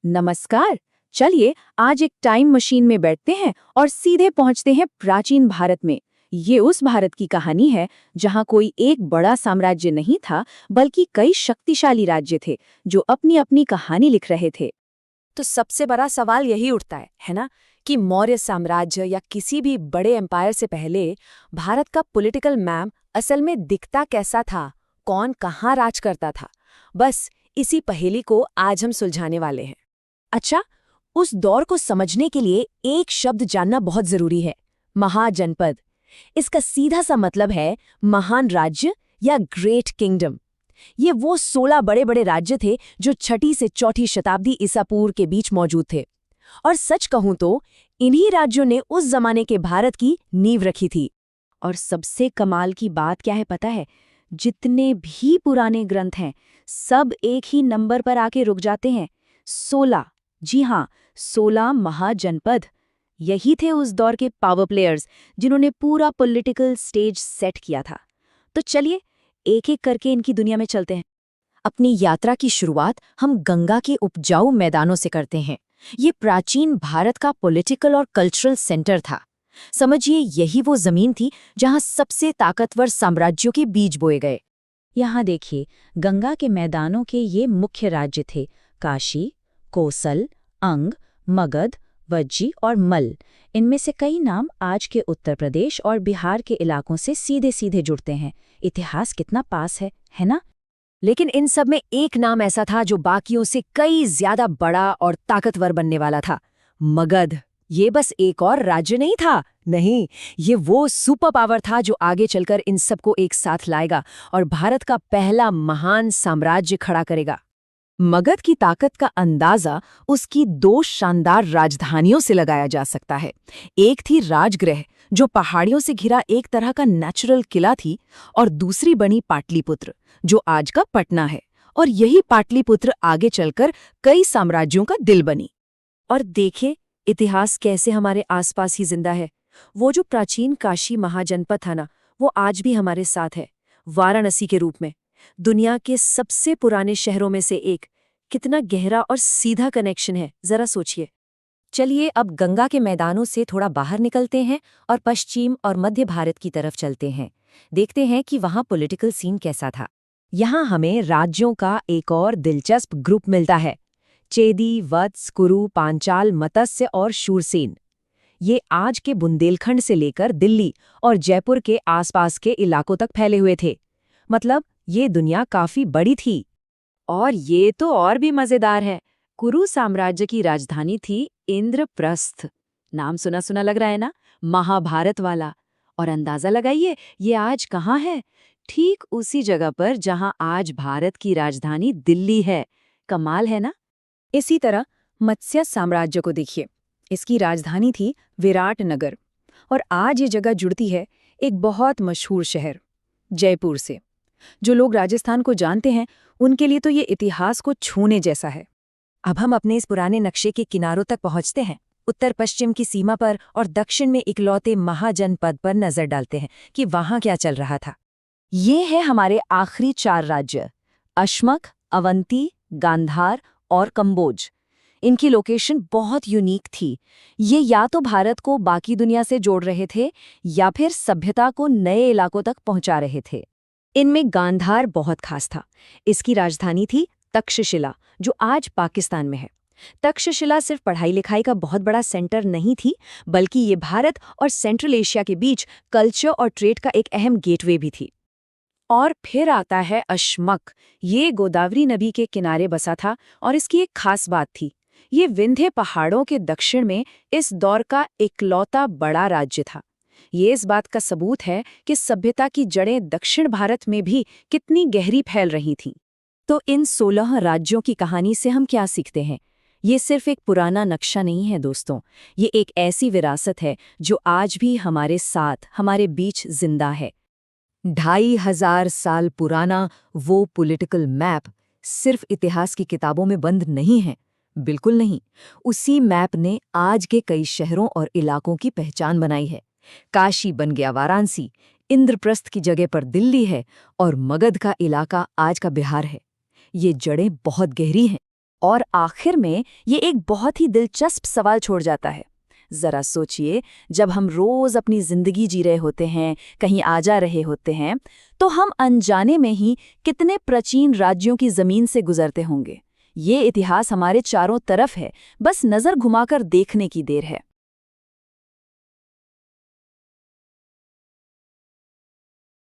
नमस्कार। चलिए आज एक टाइम मशीन में बैठते हैं और सीधे पहुंचते हैं प्राचीन भारत में। ये उस भारत की कहानी है जहां कोई एक बड़ा साम्राज्य नहीं था, बल्कि कई शक्तिशाली राज्य थे जो अपनी अपनी कहानी लिख रहे थे। तो सबसे बड़ा सवाल यही उठता है ना, कि मौर्य साम्राज्य या किसी भी बड़े एम्पायर से पहले भारत का पॉलिटिकल मैप असल में दिखता कैसा था, कौन कहाँ राज करता था। बस इसी पहेली को आज हम सुलझाने वाले हैं। अच्छा, उस दौर को समझने के लिए एक शब्द जानना बहुत जरूरी है, महाजनपद। इसका सीधा सा मतलब है महान राज्य या ग्रेट किंगडम। ये वो 16 बड़े बड़े राज्य थे जो 6ठी से 4ठी शताब्दी ईसा पूर्व के बीच मौजूद थे। और सच कहूं तो इन्हीं राज्यों ने उस जमाने के भारत की नींव रखी थी। और सबसे कमाल की बात क्या है पता है? जितने भी पुराने ग्रंथ हैं, सब एक ही नंबर पर आके रुक जाते हैं, 16। जी हाँ, 16 महाजनपद। यही थे उस दौर के पावर प्लेयर्स जिन्होंने पूरा पॉलिटिकल स्टेज सेट किया था। तो चलिए एक एक करके इनकी दुनिया में चलते हैं। अपनी यात्रा की शुरुआत हम गंगा के उपजाऊ मैदानों से करते हैं। ये प्राचीन भारत का पॉलिटिकल और कल्चरल सेंटर था। समझिए, यही वो जमीन थी जहां सबसे ताकतवर साम्राज्यों के बीज बोए गए। यहाँ देखिए, गंगा के मैदानों के ये मुख्य राज्य थे: काशी, कोसल, अंग, मगध, वज्जी और मल। इनमें से कई नाम आज के उत्तर प्रदेश और बिहार के इलाकों से सीधे सीधे जुड़ते हैं। इतिहास कितना पास है ना? लेकिन इन सब में एक नाम ऐसा था जो बाकियों से कई ज्यादा बड़ा और ताकतवर बनने वाला था, मगध। ये बस एक और राज्य नहीं था, नहीं, ये वो सुपर पावर था जो आगे चलकर इन सबको एक साथ लाएगा और भारत का पहला महान साम्राज्य खड़ा करेगा। मगध की ताकत का अंदाजा उसकी 2 शानदार राजधानियों से लगाया जा सकता है। एक थी राजगृह, जो पहाड़ियों से घिरा एक तरह का नेचुरल किला थी, और दूसरी बनी पाटलिपुत्र, जो आज का पटना है। और यही पाटलिपुत्र आगे चलकर कई साम्राज्यों का दिल बनी। और देखें, इतिहास कैसे हमारे आसपास ही जिंदा है। वो जो प्राचीन काशी महाजनपद था ना, वो आज भी हमारे साथ है, वाराणसी के रूप में। दुनिया के सबसे पुराने शहरों में से एक। कितना गहरा और सीधा कनेक्शन है, जरा सोचिए। चलिए अब गंगा के मैदानों से थोड़ा बाहर निकलते हैं और पश्चिम और मध्य भारत की तरफ चलते हैं। देखते हैं कि वहाँ पॉलिटिकल सीन कैसा था। यहाँ हमें राज्यों का एक और दिलचस्प ग्रुप मिलता है: चेदी, वत्स, कुरु, पांचाल, मत्स्य और शूरसेन। ये आज के बुंदेलखंड से लेकर दिल्ली और जयपुर के आसपास के इलाकों तक फैले हुए थे। मतलब ये दुनिया काफी बड़ी थी। और ये तो और भी मजेदार है। कुरु साम्राज्य की राजधानी थी इंद्रप्रस्थ। नाम सुना सुना लग रहा है ना, महाभारत वाला। और अंदाजा लगाइए ये आज कहाँ है? ठीक उसी जगह पर जहां आज भारत की राजधानी दिल्ली है। कमाल है ना? इसी तरह मत्स्य साम्राज्य को देखिए। इसकी राजधानी थी विराटनगर, और आज ये जगह जुड़ती है एक बहुत मशहूर शहर जयपुर से। जो लोग राजस्थान को जानते हैं, उनके लिए तो ये इतिहास को छूने जैसा है। अब हम अपने इस पुराने नक्शे के किनारों तक पहुंचते हैं, उत्तर पश्चिम की सीमा पर और दक्षिण में इकलौते महाजनपद पर नजर डालते हैं कि वहां क्या चल रहा था। ये है हमारे आखिरी 4 राज्य: अश्मक, अवंती, गांधार और कंबोज। इनकी लोकेशन बहुत यूनिक थी। ये या तो भारत को बाकी दुनिया से जोड़ रहे थे या फिर सभ्यता को नए इलाकों तक पहुंचा रहे थे। इनमें गांधार बहुत खास था। इसकी राजधानी थी तक्षशिला, जो आज पाकिस्तान में है। तक्षशिला सिर्फ पढ़ाई लिखाई का बहुत बड़ा सेंटर नहीं थी, बल्कि ये भारत और सेंट्रल एशिया के बीच कल्चर और ट्रेड का एक अहम गेटवे भी थी। और फिर आता है अश्मक। ये गोदावरी नदी के किनारे बसा था और इसकी एक खास बात थी, ये विंध्य पहाड़ों के दक्षिण में इस दौर का इकलौता बड़ा राज्य था। ये इस बात का सबूत है कि सभ्यता की जड़ें दक्षिण भारत में भी कितनी गहरी फैल रही थीं। तो इन 16 राज्यों की कहानी से हम क्या सीखते हैं? ये सिर्फ एक पुराना नक्शा नहीं है दोस्तों, ये एक ऐसी विरासत है जो आज भी हमारे साथ, हमारे बीच जिंदा है। 2500 साल पुराना वो पॉलिटिकल मैप सिर्फ इतिहास की किताबों में बंद नहीं है, बिल्कुल नहीं। उसी मैप ने आज के कई शहरों और इलाकों की पहचान बनाई है। काशी बन गया वाराणसी, इंद्रप्रस्थ की जगह पर दिल्ली है, और मगध का इलाका आज का बिहार है। ये जड़ें बहुत गहरी हैं। और आखिर में ये एक बहुत ही दिलचस्प सवाल छोड़ जाता है। जरा सोचिए, जब हम रोज अपनी जिंदगी जी रहे होते हैं, कहीं आ जा रहे होते हैं, तो हम अनजाने में ही कितने प्राचीन राज्यों की जमीन से गुजरते होंगे। ये इतिहास हमारे चारों तरफ है, बस नजर घुमाकर देखने की देर है।